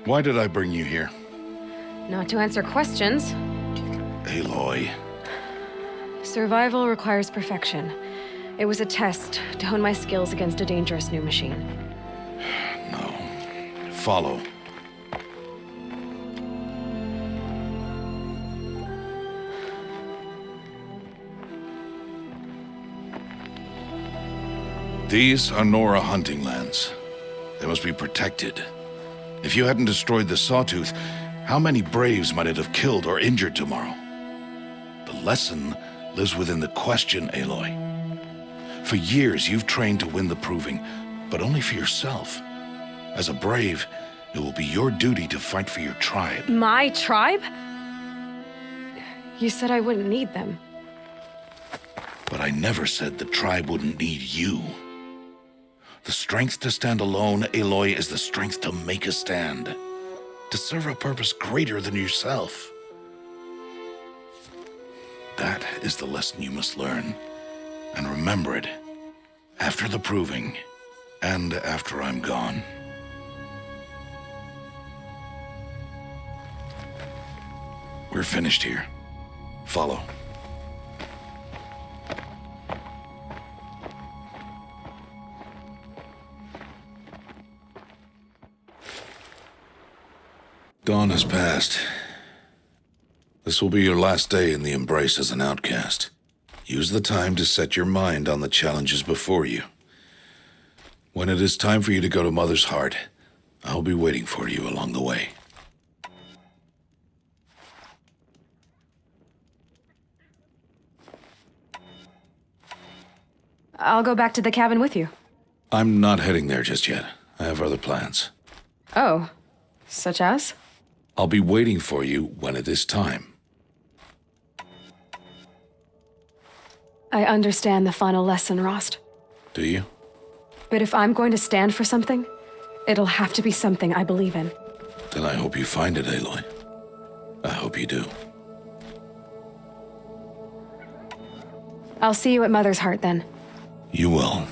Why did I bring you here? Not to answer questions. Aloy. Survival requires perfection. It was a test to hone my skills against a dangerous new machine. No. Follow. These are Nora hunting lands. They must be protected. If you hadn't destroyed the Sawtooth, how many Braves might it have killed or injured tomorrow? The lesson lives within the question, Aloy. For years, you've trained to win the Proving, but only for yourself. As a Brave, it will be your duty to fight for your tribe. My tribe? You said I wouldn't need them. But I never said the tribe wouldn't need you. The strength to stand alone, Aloy, is the strength to make a stand. To serve a purpose greater than yourself. That is the lesson you must learn. And remember it. After the Proving. And after I'm gone. We're finished here. Follow. Dawn has passed. This will be your last day in the Embrace as an outcast. Use the time to set your mind on the challenges before you. When it is time for you to go to Mother's Heart, I'll be waiting for you along the way. I'll go back to the cabin with you. I'm not heading there just yet. I have other plans. Oh, such as? I'll be waiting for you when it is time. I understand the final lesson, Rost. Do you? But if I'm going to stand for something, it'll have to be something I believe in. Then I hope you find it, Aloy. I hope you do. I'll see you at Mother's Heart then. You will.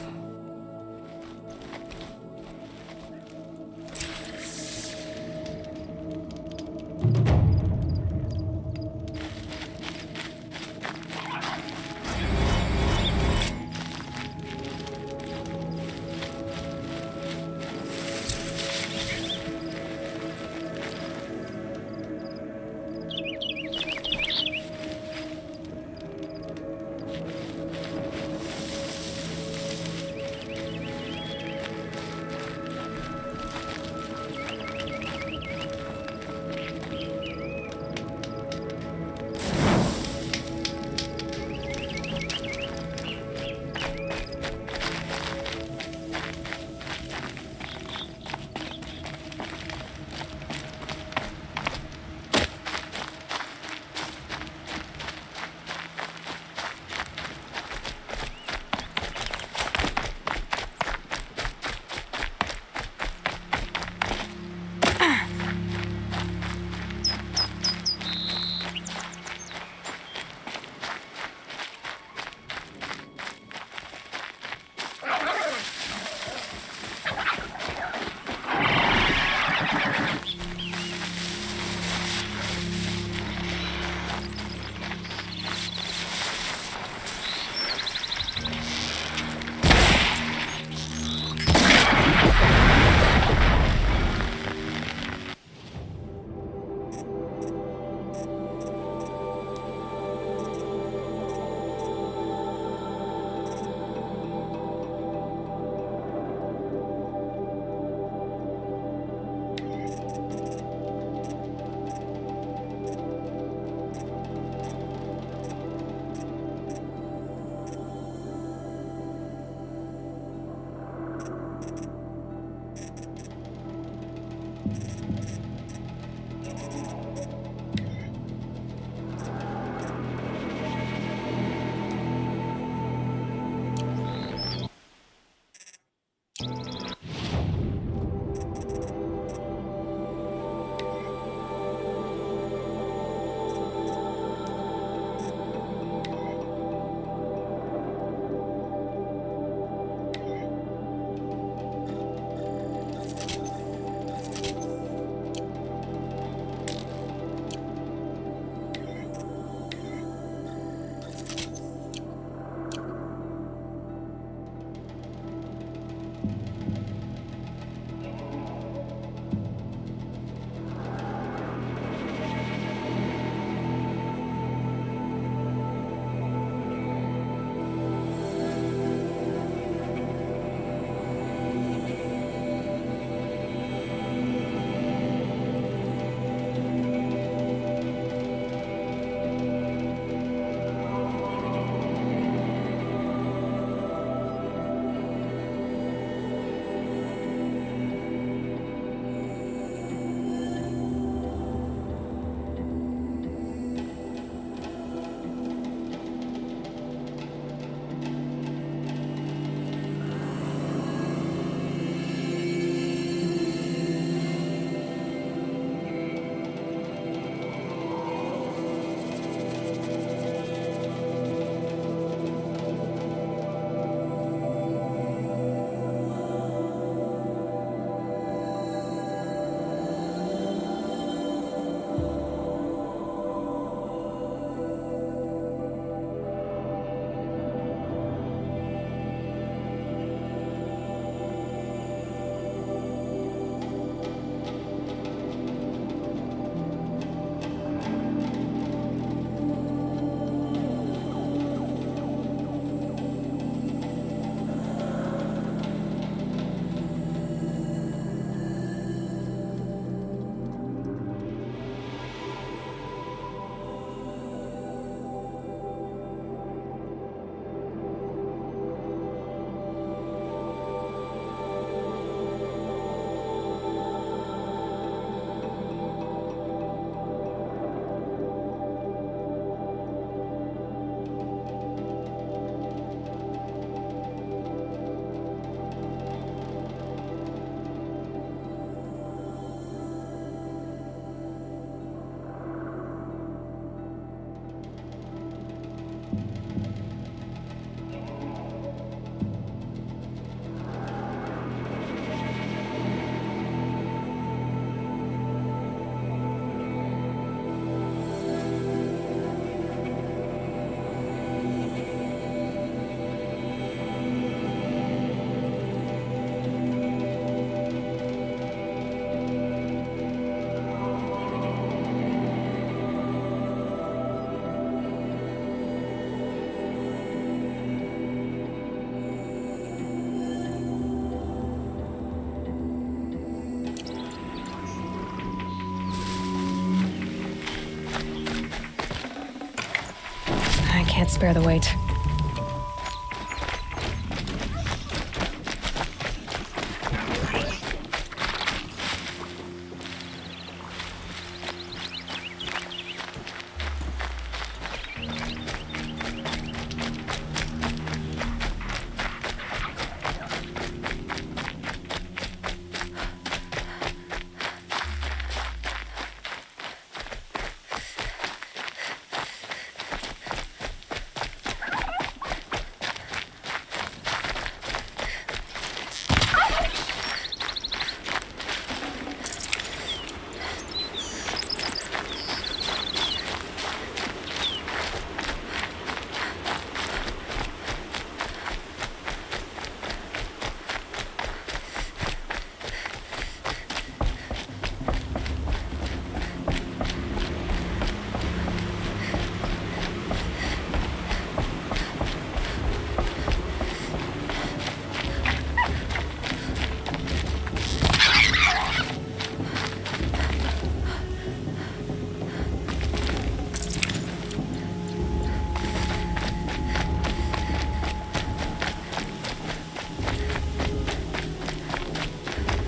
can't spare the weight.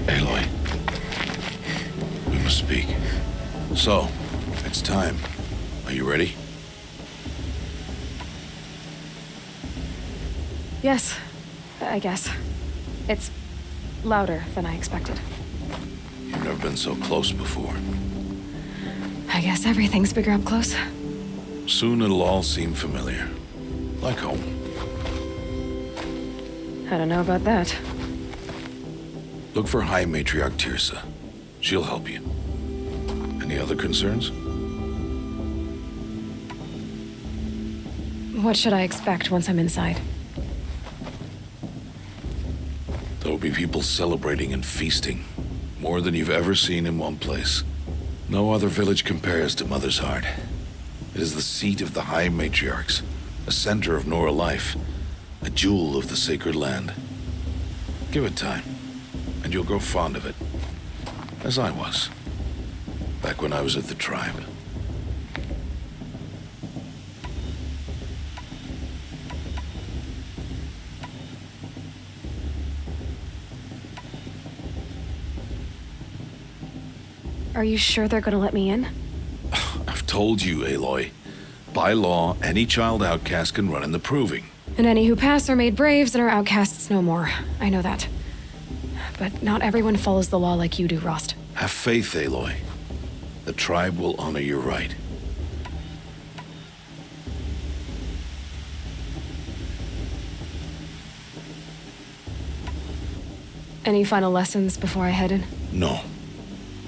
Aloy, we must speak. So, it's time. Are you ready? Yes, I guess. It's louder than I expected. You've never been so close before. I guess everything's bigger up close. Soon it'll all seem familiar. Like home. I don't know about that. Look for High Matriarch Teersa. She'll help you. Any other concerns? What should I expect once I'm inside? There will be people celebrating and feasting. More than you've ever seen in one place. No other village compares to Mother's Heart. It is the seat of the High Matriarchs, a center of Nora life, a jewel of the sacred land. Give it time, and you'll grow fond of it. As I was, back when I was at the tribe. Are you sure they're gonna let me in? I've told you, Aloy. By law, any child outcast can run in the Proving. And any who pass are made braves and are outcasts no more. I know that. But not everyone follows the law like you do, Rost. Have faith, Aloy. The tribe will honor your right. Any final lessons before I head in? No.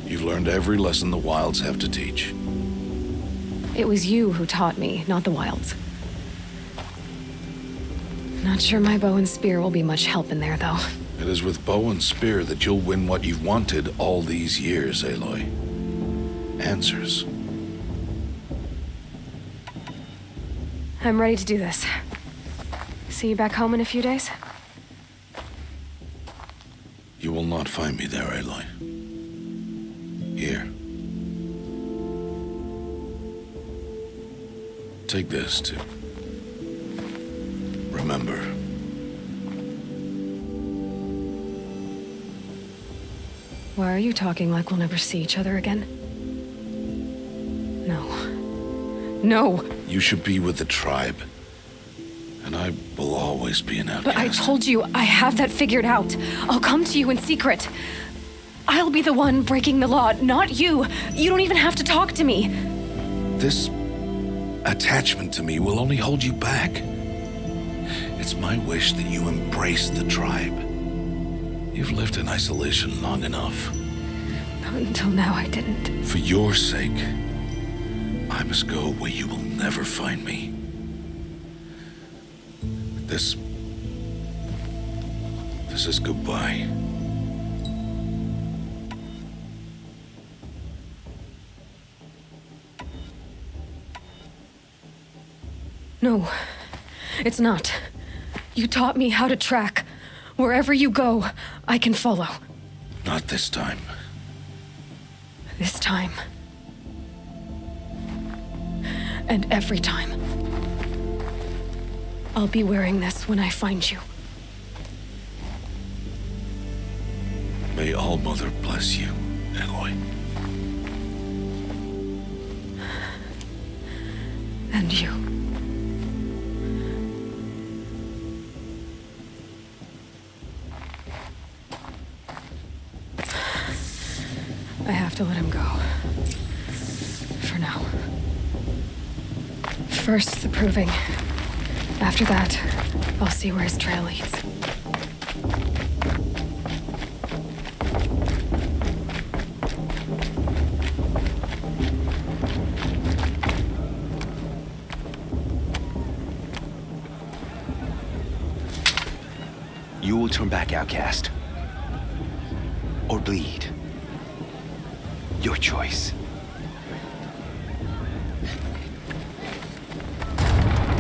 You've learned every lesson the Wilds have to teach. It was you who taught me, not the Wilds. Not sure my bow and spear will be much help in there, though. It is with bow and spear that you'll win what you've wanted all these years, Aloy. Answers. I'm ready to do this. See you back home in a few days? You will not find me there, Aloy. Here. Take this, too. Remember. Why are you talking like we'll never see each other again? No. No! You should be with the tribe. And I will always be an outcast. But I told you, I have that figured out. I'll come to you in secret. I'll be the one breaking the law, not you. You don't even have to talk to me. This attachment to me will only hold you back. It's my wish that you embrace the tribe. You've lived in isolation long enough. Until now, I didn't. For your sake, I must go where you will never find me. This is goodbye. No, it's not. You taught me how to track. Wherever you go, I can follow. Not this time. This time. And every time. I'll be wearing this when I find you. May All-Mother bless you, Aloy. And you. I have to let him go. For now. First, the proving. After that, I'll see where his trail leads. You will turn back, outcast. Or bleed. Your choice.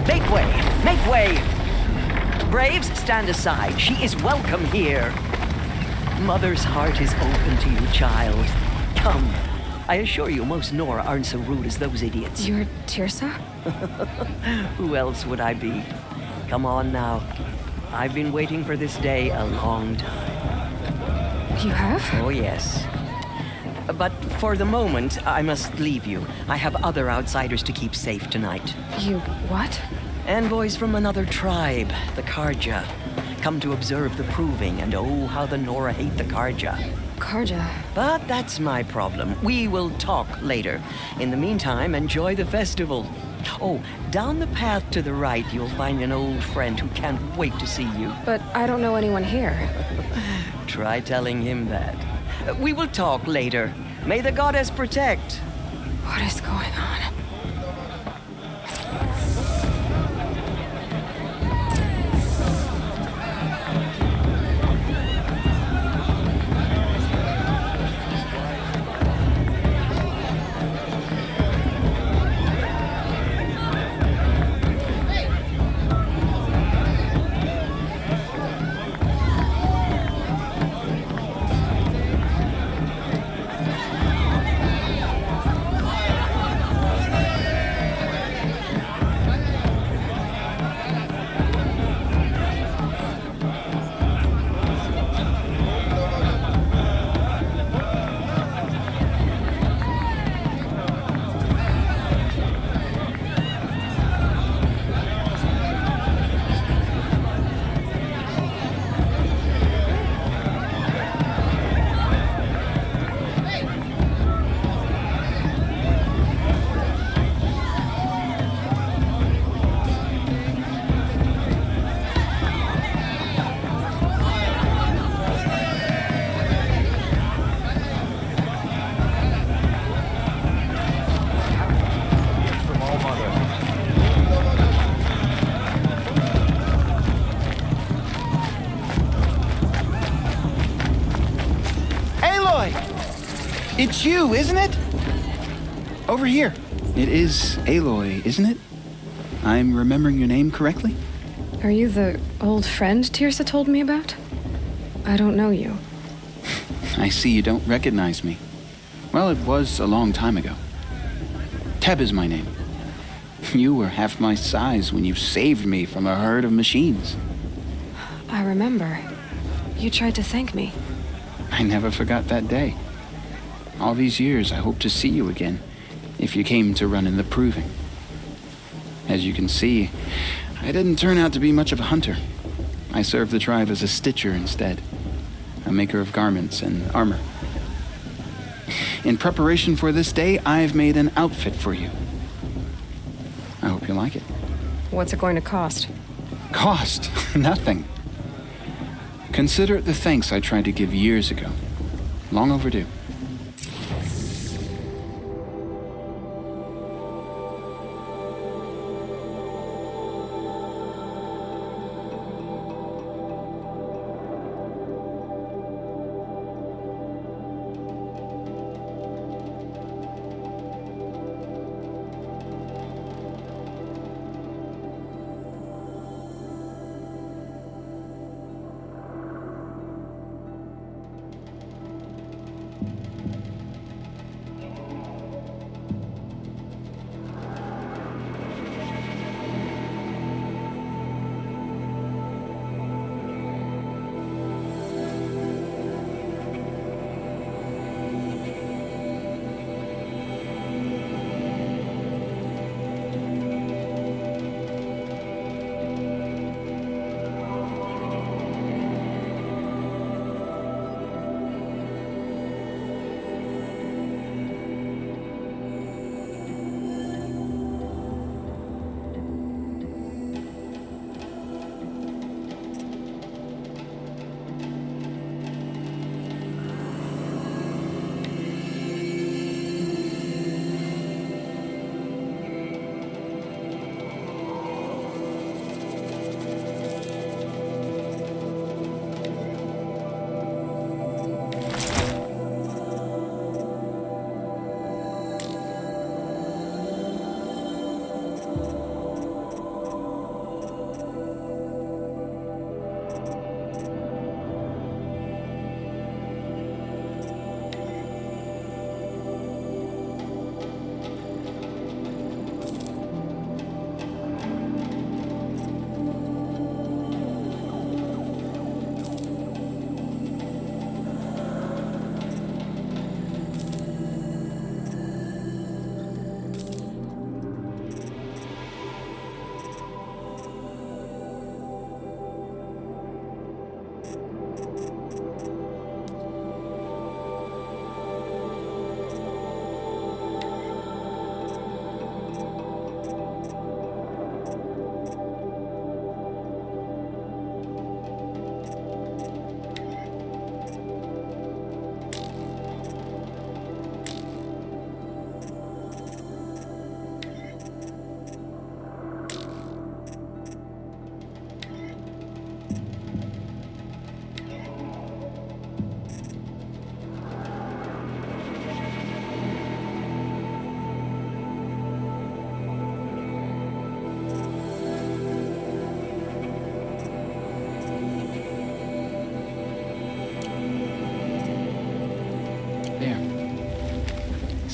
Make way! Make way! Braves, stand aside. She is welcome here. Mother's heart is open to you, child. Come. I assure you, most Nora aren't so rude as those idiots. You're Teersa? Who else would I be? Come on now. I've been waiting for this day a long time. You have? Oh, yes. But for the moment, I must leave you. I have other outsiders to keep safe tonight. You what? Envoys from another tribe, the Carja. Come to observe the proving, and oh, how the Nora hate the Carja. Carja. But that's my problem. We will talk later. In the meantime, enjoy the festival. Oh, down the path to the right, you'll find an old friend who can't wait to see you. But I don't know anyone here. Try telling him that. We will talk later. May the goddess protect. What is going on? It's you, isn't it? Over here. It is Aloy, isn't it? I'm remembering your name correctly? Are you the old friend Teersa told me about? I don't know you. I see you don't recognize me. Well, it was a long time ago. Teb is my name. You were half my size when you saved me from a herd of machines. I remember. You tried to thank me. I never forgot that day. All these years, I hope to see you again, if you came to run in the proving. As you can see, I didn't turn out to be much of a hunter. I served the tribe as a stitcher instead, a maker of garments and armor. In preparation for this day, I've made an outfit for you. I hope you like it. What's it going to cost? Cost? Nothing. Consider it the thanks I tried to give years ago. Long overdue.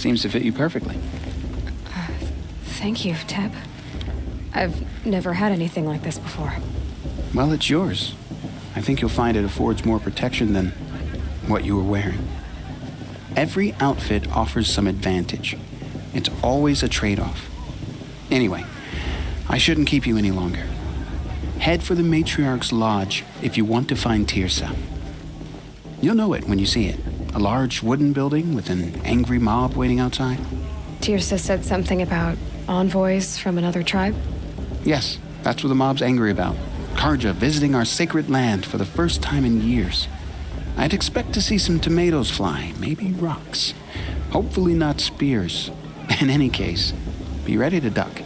Seems to fit you perfectly. Thank you, Teb. I've never had anything like this before. Well, it's yours. I think you'll find it affords more protection than what you were wearing. Every outfit offers some advantage. It's always a trade-off. Anyway, I shouldn't keep you any longer. Head for the Matriarch's Lodge if you want to find Tirsa. You'll know it when you see it. A large wooden building with an angry mob waiting outside. Tirsa said something about envoys from another tribe? Yes, that's what the mob's angry about. Carja visiting our sacred land for the first time in years. I'd expect to see some tomatoes fly, maybe rocks. Hopefully not spears. In any case, be ready to duck.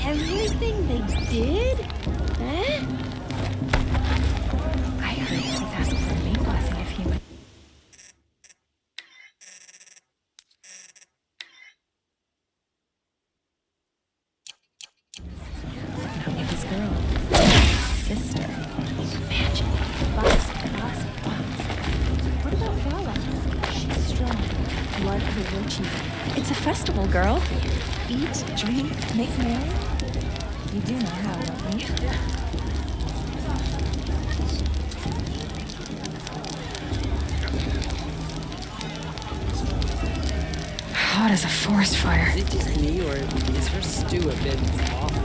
Everything they did? Eh? I heard he was asking for a main blessing if he would. With this girl. Sister. Imagine. Boss. What about Vala? She's strong. Blood of the witches. It's a festival, girl. Eat, drink, make merry. You do know how, don't you? Hot as a forest fire. Is it just me, or is her stew a bit awful?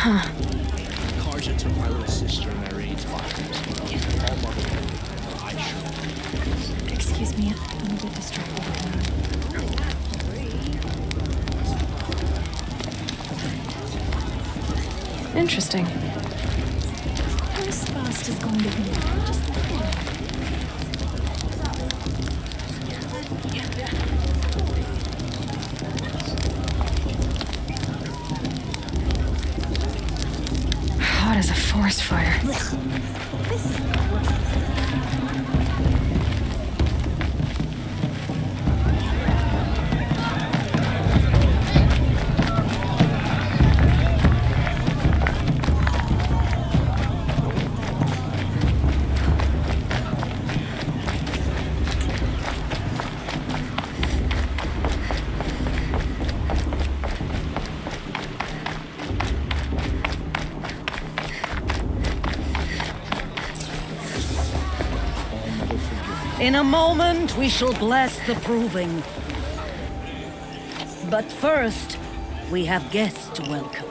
Carja took my little sister and I raised fires. All marked I should. Excuse me, I'm a bit distracted right now. Interesting. This fast is going to be just like that. Hot as a forest fire. In a moment, we shall bless the proving. But first, we have guests to welcome.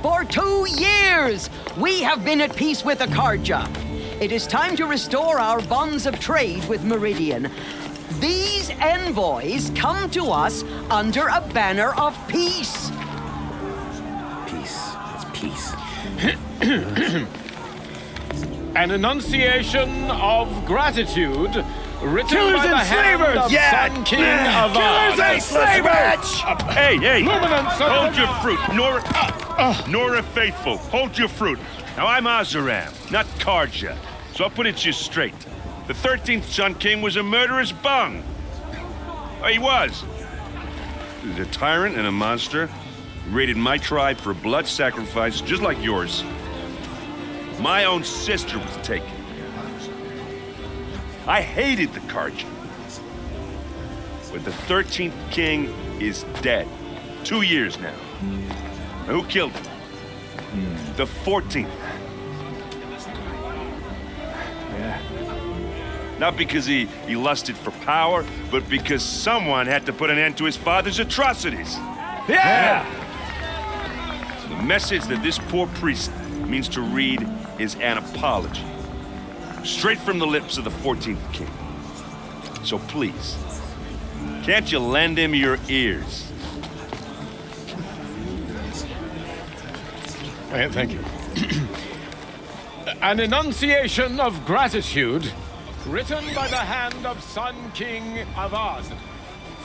For 2 years, we have been at peace with the Carja. It is time to restore our bonds of trade with Meridian. These envoys come to us under a banner of peace. Peace. It's peace. An enunciation of gratitude written Killers by the and hand slavers! of Yeah! Sun King of Killers and slavers! Hey! Luminance of Hold the- your fruit. Nora Faithful, hold your fruit. Now, I'm Azaram, not Carja, so I'll put it to you straight. The 13th Sun King was a murderous bung. Oh, he was. He was a tyrant and a monster. He raided my tribe for a blood sacrifice, just like yours. My own sister was taken. I hated the Carja. But the 13th king is dead. 2 years now. Now, who killed him? The 14th. Yeah. Not because he lusted for power, but because someone had to put an end to his father's atrocities. Yeah! So the message that this poor priest means to read is an apology. Straight from the lips of the 14th king. So please, can't you lend him your ears? Thank you. An enunciation of gratitude written by the hand of Sun King Avad,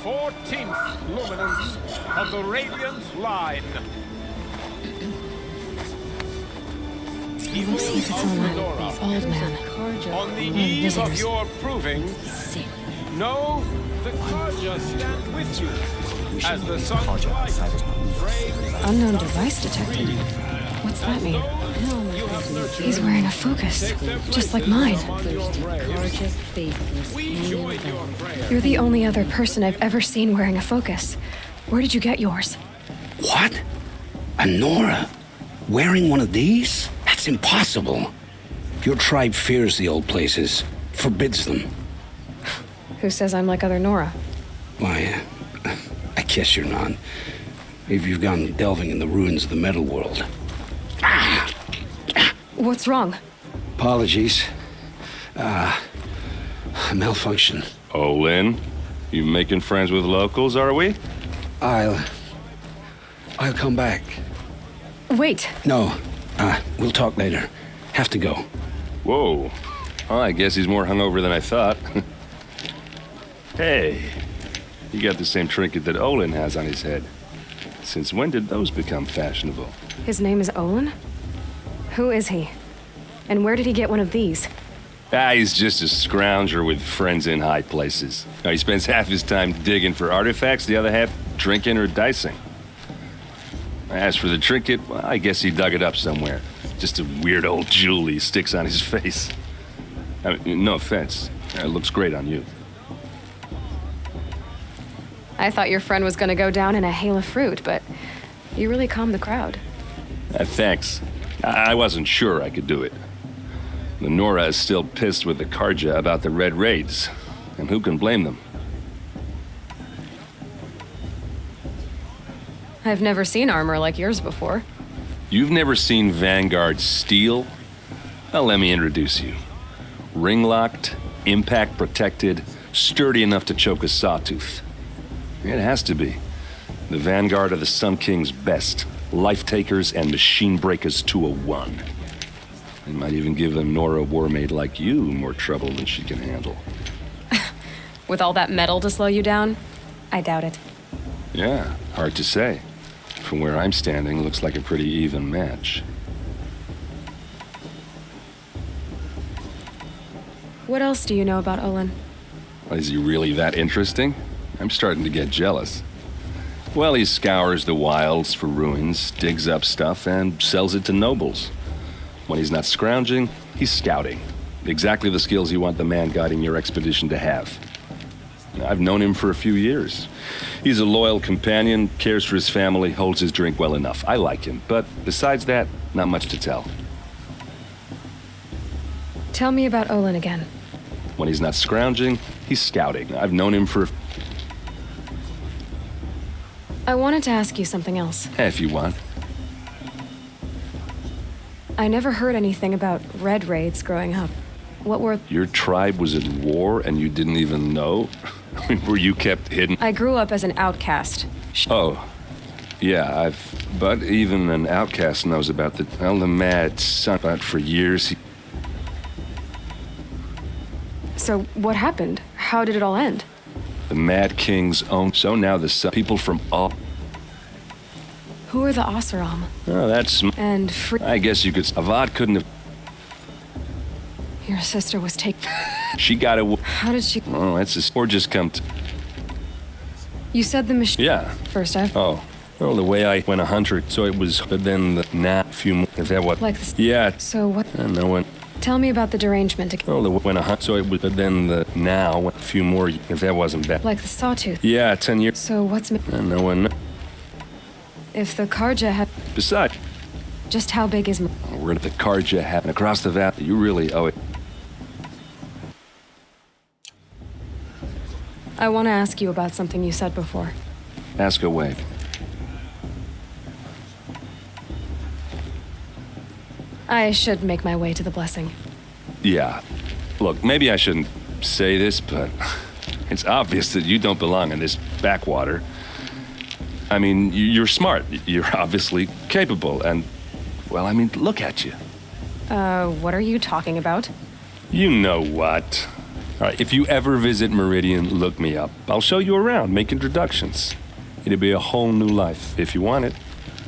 14th luminance of the Radiant Line. Let me see if it's on that old man. On the One eve of visitors. your proving, know the Karja stand with you as the sun's light. Unknown device detected. What's that mean? He's wearing a focus, just like mine. You're the only other person I've ever seen wearing a focus. Where did you get yours? What? A Nora? Wearing one of these? That's impossible. Your tribe fears the old places, forbids them. Who says I'm like other Nora? Why, I guess you're not. Maybe you've gone delving in the ruins of the metal world. What's wrong? Apologies. A malfunction. Olin, you making friends with locals, are we? I'll come back. Wait. No, we'll talk later. Have to go. Whoa. Well, I guess he's more hungover than I thought. Hey, you got the same trinket that Olin has on his head. Since when did those become fashionable? His name is Olin? Who is he? And where did he get one of these? He's just a scrounger with friends in high places. Now, he spends half his time digging for artifacts, the other half drinking or dicing. As for the trinket, well, I guess he dug it up somewhere. Just a weird old jewel he sticks on his face. I mean, no offense. It looks great on you. I thought your friend was gonna go down in a hail of fruit, but you really calmed the crowd. Thanks. I wasn't sure I could do it. The Nora is still pissed with the Karja about the Red Raids, and who can blame them? I've never seen armor like yours before. You've never seen Vanguard steel? Well, let me introduce you. Ring-locked, impact-protected, sturdy enough to choke a sawtooth. It has to be. The Vanguard are the Sun King's best. Life-takers and machine breakers to a one. They might even give a Nora warmaid like you more trouble than she can handle. With all that metal to slow you down? I doubt it. Yeah, hard to say. From where I'm standing, looks like a pretty even match. What else do you know about Olin? Is he really that interesting? I'm starting to get jealous. Well, he scours the wilds for ruins, digs up stuff, and sells it to nobles. When he's not scrounging, he's scouting. Exactly the skills you want the man guiding your expedition to have. I've known him for a few years. He's a loyal companion, cares for his family, holds his drink well enough. I like him, but besides that, not much to tell. Tell me about Olin again. When he's not scrounging, he's scouting. I've known him for... I wanted to ask you something else. If you want. I never heard anything about Red Raids growing up. What were... Your tribe was at war and you didn't even know? Were you kept hidden? I grew up as an outcast. Oh, yeah, but even an outcast knows about the Mad Sun. But for years, he... So what happened? How did it all end? The Mad King's own. So now the people from all... Who are the Oseram? Oh, that's... And I guess you could... Avad couldn't have... Your sister was taken... She got it... How did she... Oh, that's just... Or just come to... You said the machine... Yeah. First I... Oh. Well, the way I went 100, so it was... But then the... Nah, a few more... If that what... Like this... Yeah. So what... I don't know when... Tell me about the derangement again. Well, the went 100, so it was... But then the... Now, a few more... If that wasn't bad. Like the sawtooth. Yeah, 10 years... So what's... I don't know when... If the Karja had... Besides... Just how big is... Word of the Carja happened across the valley. You really owe it. I want to ask you about something you said before. Ask away. I should make my way to the blessing. Yeah. Look, maybe I shouldn't say this, but it's obvious that you don't belong in this backwater. I mean, you're smart. You're obviously capable, and, well, I mean, look at you. What are you talking about? You know what. All right, if you ever visit Meridian, look me up. I'll show you around, make introductions. It'll be a whole new life, if you want it.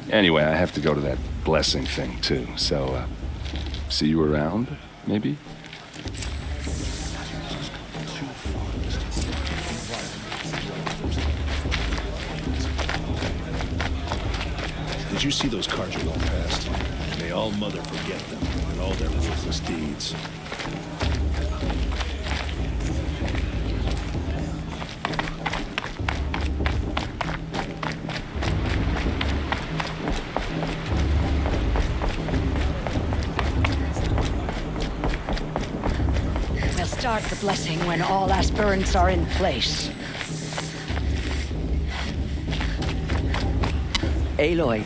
Anyway, I have to go to that blessing thing, too, so, see you around, maybe? Did you see those Carja going past? May all Mother forget them and all their ruthless deeds. We'll start the blessing when all aspirants are in place. Aloy,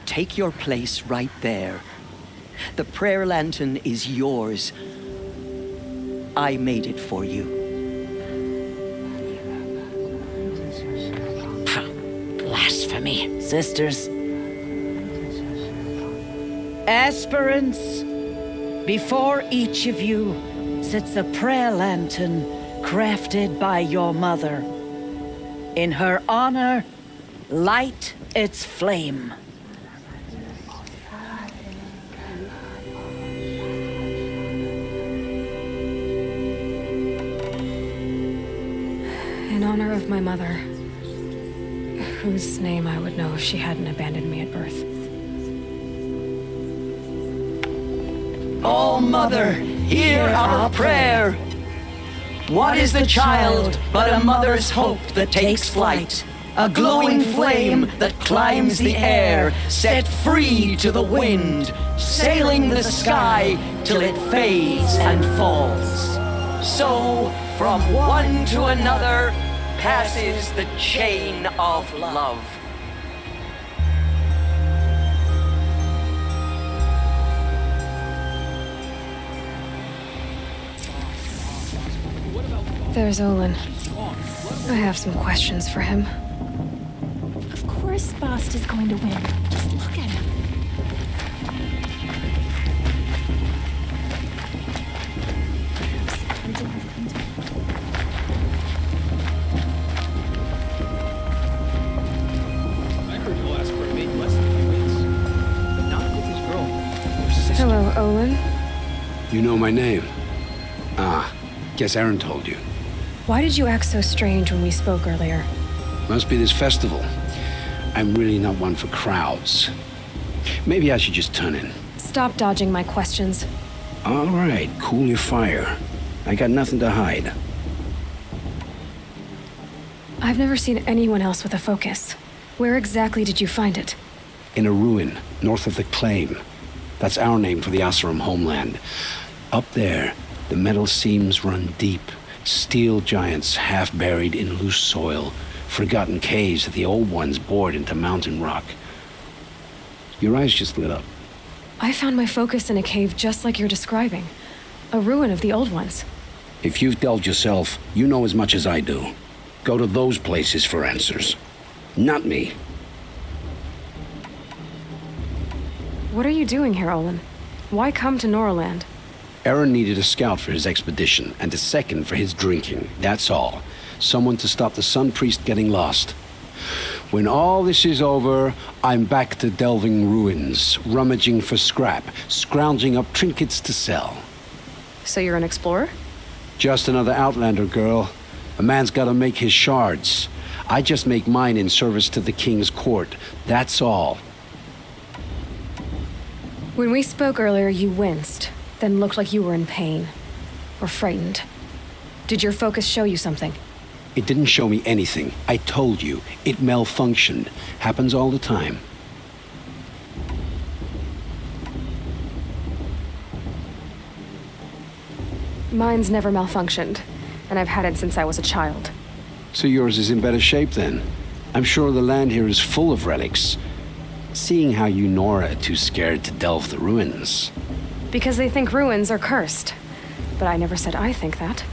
take your place right there. The prayer lantern is yours. I made it for you. Blasphemy, sisters. Aspirants, before each of you sits a prayer lantern crafted by your mother. In her honor, light its flame. In honor of my mother, whose name I would know if she hadn't abandoned me at birth. All Mother, hear our prayer. What is the child but a mother's hope that takes flight? A glowing flame that climbs the air, set free to the wind, sailing the sky till it fades and falls. So, from one to another, passes the chain of love. There's Olin. I have some questions for him. Of course Bast is going to win. Just look at him. I heard you'll ask for a maid blessing if he wins. But not with his girl. Your sister. Hello, Olin. You know my name? Ah, guess Aaron told you. Why did you act so strange when we spoke earlier? Must be this festival. I'm really not one for crowds. Maybe I should just turn in. Stop dodging my questions. All right, cool your fire. I got nothing to hide. I've never seen anyone else with a focus. Where exactly did you find it? In a ruin, north of the Claim. That's our name for the Oseram homeland. Up there, the metal seams run deep. Steel giants half buried in loose soil. Forgotten caves that the old ones bored into mountain rock. Your eyes just lit up. I found my focus in a cave just like you're describing. A ruin of the old ones. If you've delved yourself, you know as much as I do. Go to those places for answers. Not me. What are you doing here, Olin? Why come to Noraland? Aaron needed a scout for his expedition, and a second for his drinking. That's all. Someone to stop the Sun Priest getting lost. When all this is over, I'm back to delving ruins, rummaging for scrap, scrounging up trinkets to sell. So you're an explorer? Just another Outlander, girl. A man's gotta make his shards. I just make mine in service to the King's court. That's all. When we spoke earlier, you winced, then looked like you were in pain. Or frightened. Did your focus show you something? It didn't show me anything. I told you. It malfunctioned. Happens all the time. Mine's never malfunctioned, and I've had it since I was a child. So yours is in better shape then. I'm sure the land here is full of relics. Seeing how you Nora are too scared to delve the ruins. Because they think ruins are cursed. But I never said I think that.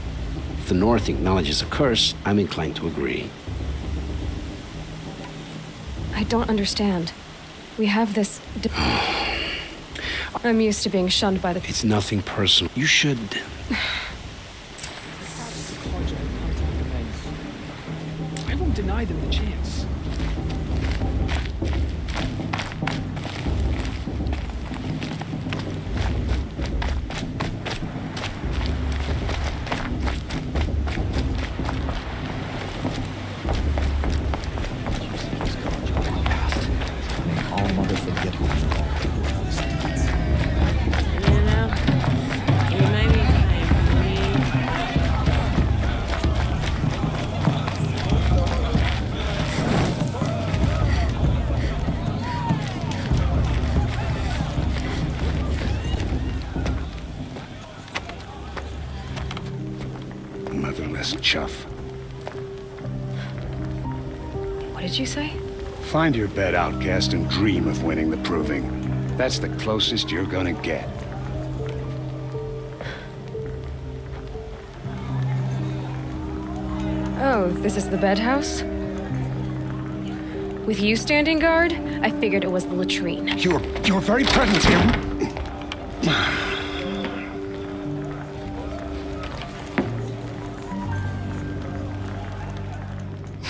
If the North acknowledges a curse, I'm inclined to agree. I don't understand. We have this... I'm used to being shunned by the... It's nothing personal. You should... I won't deny them the chance. Motherless chuff. What did you say? Find your bed, outcast, and dream of winning the proving. That's the closest you're gonna get. Oh, this is the bedhouse? With you standing guard, I figured it was the latrine. Your very presence here...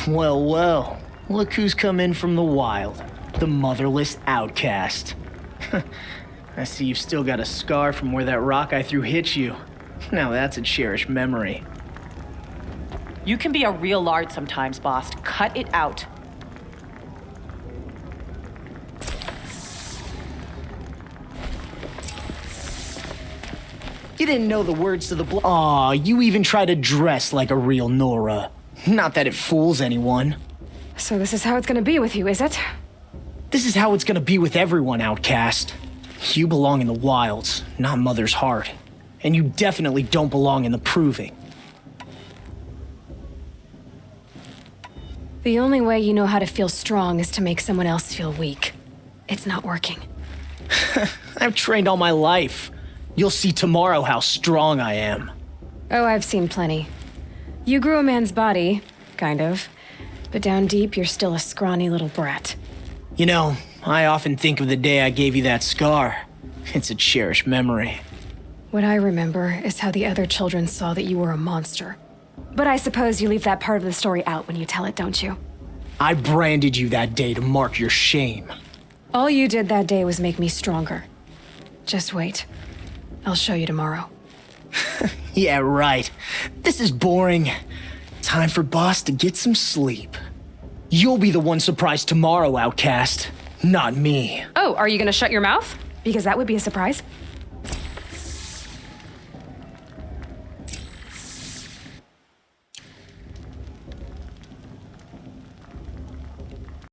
Well, well. Look who's come in from the wild. The motherless outcast. I see you've still got a scar from where that rock I threw hit you. Now that's a cherished memory. You can be a real lard sometimes, boss. Cut it out. You didn't know the words to the Aw, you even try to dress like a real Nora. Not that it fools anyone. So this is how it's gonna be with you, is it? This is how it's gonna be with everyone, outcast. You belong in the wilds, not Mother's heart. And you definitely don't belong in the proving. The only way you know how to feel strong is to make someone else feel weak. It's not working. I've trained all my life. You'll see tomorrow how strong I am. Oh, I've seen plenty. You grew a man's body, kind of. But down deep, you're still a scrawny little brat. You know, I often think of the day I gave you that scar. It's a cherished memory. What I remember is how the other children saw that you were a monster. But I suppose you leave that part of the story out when you tell it, don't you? I branded you that day to mark your shame. All you did that day was make me stronger. Just wait. I'll show you tomorrow. Yeah, right. This is boring. Time for Boss to get some sleep. You'll be the one surprised tomorrow, outcast. Not me. Oh, are you gonna shut your mouth? Because that would be a surprise.